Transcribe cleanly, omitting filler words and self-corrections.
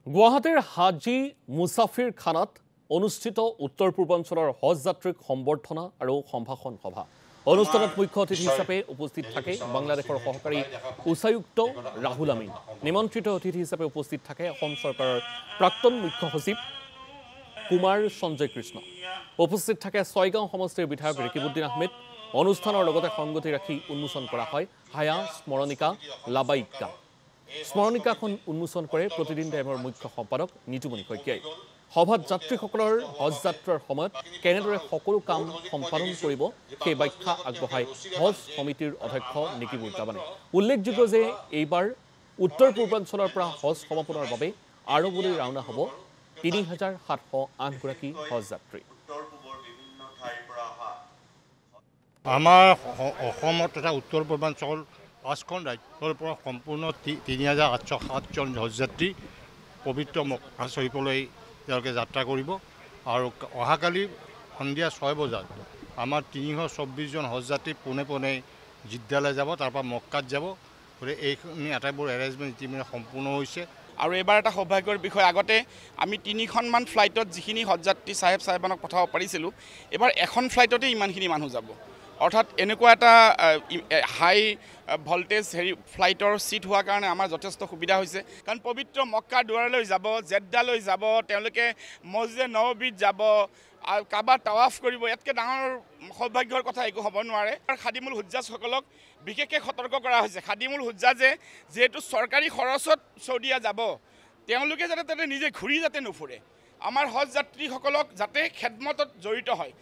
গুৱাহাটীৰ হাজি মুছাফিৰ খানাত অনুষ্ঠিত উত্তৰ পূৰ্বাঞ্চলৰ হজ যাত্ৰীক সম্বৰ্ধনা আৰু সম্ভাষণ সভা। অনুষ্ঠানত মুখ্য অতিথি হিচাপে উপস্থিত থাকে বাংলাদেশৰ সহকাৰী উচ্চায়ুক্ত ৰাহুল আমিন। নিমন্ত্ৰিত অতিথি হিচাপে উপস্থিত থাকে অসম চৰকাৰৰ প্ৰাক্তন মুখ্য সচিব কুমাৰ সঞ্জয় কৃষ্ণ। উপস্থিত থাকে ছয়গাঁও সমষ্টিৰ বিধায়ক ৰেকিবুদ্দিন আহমেদ। অনুষ্ঠানৰ লগতে সংগতি ৰাখি উন্মোচন কৰা হয় হায়া স্মৰণিকা লাবাইকা। স্মৰণিকাখন উন্মোচন কৰে প্ৰতিদিন টাইমৰ মুখ্য সম্পাদক নিতুমণি শইকীয়াই। সভাত যাত্ৰীসকলৰ হজ যাত্ৰাৰ সময়ত কেনেদৰে সকলো কাম সম্পাদন কৰিব সেই ব্যাখ্যা আগবঢ়ায় হজ সমিতিৰ অধ্যক্ষ নেকিবুদ্দামানে। উল্লেখযোগ্য যে এইবাৰ উত্তৰ পূৰ্বাঞ্চলৰ পৰা হজ সমাপনৰ বাবে আৰৱলৈ ৰাওনা হ'ব ৩,৭০৮ গৰাকী হজ যাত্ৰী। আমাৰ অসমত তথা উত্তৰ পূৰ্বাঞ্চল ৫খন ৰাজ্যৰ পৰা সম্পূৰ্ণ ৩,৮০৭জন হজযাত্ৰী পবিত্ৰ মক্কা চৰিফলৈ তেওঁলোকে যাত্ৰা কৰিব আৰু অহাকালি সন্ধিয়া ৬ বজাত আমাৰ ৩২৪জন হজযাত্ৰী পোনে পোনে জিদ্দালৈ যাব, তাৰপৰা মক্কাত যাব। গতিকে এইখিনি আটাইবোৰ এৰেঞ্জমেণ্ট ইতিমধ্যে সম্পূৰ্ণ হৈছে। আৰু এইবাৰ এটা সৌভাগ্যৰ বিষয়, আগতে আমি ৩খনমান ফ্লাইটত যিখিনি হজযাত্ৰী চাহেবানক পঠাব পাৰিছিলোঁ, এইবাৰ এখন ফ্লাইটতে ইমানখিনি মানুহ যাব। অৰ্থাৎ এনেকুৱা এটা হাই ভল্টেজ ফ্লাইটৰ ছিট হোৱাৰ কাৰণে আমাৰ যথেষ্ট সুবিধা হৈছে। কাৰণ পবিত্ৰ মক্কা দুৱাৰলৈ যাব, জেদ্দালৈ যাব, তেওঁলোকে মছজিদে নববীত যাব, আৰু কাবা তাৱাফ কৰিব। ইয়াতকৈ ডাঙৰ সৌভাগ্যৰ কথা একো হ'ব নোৱাৰে। আৰু খাদিমুল হুজ্জাজসকলক বিশেষকৈ সতৰ্ক কৰা হৈছে। খাদিমুল হুজ্জাজে যিহেতু চৰকাৰী খৰচত চৌদিয়া যাব, তেওঁলোকে যাতে তাতে নিজে ঘূৰি যাতে নুফুৰে, আমাৰ হজ যাত্ৰীসকলক যাতে খেদমতত জড়িত হয়।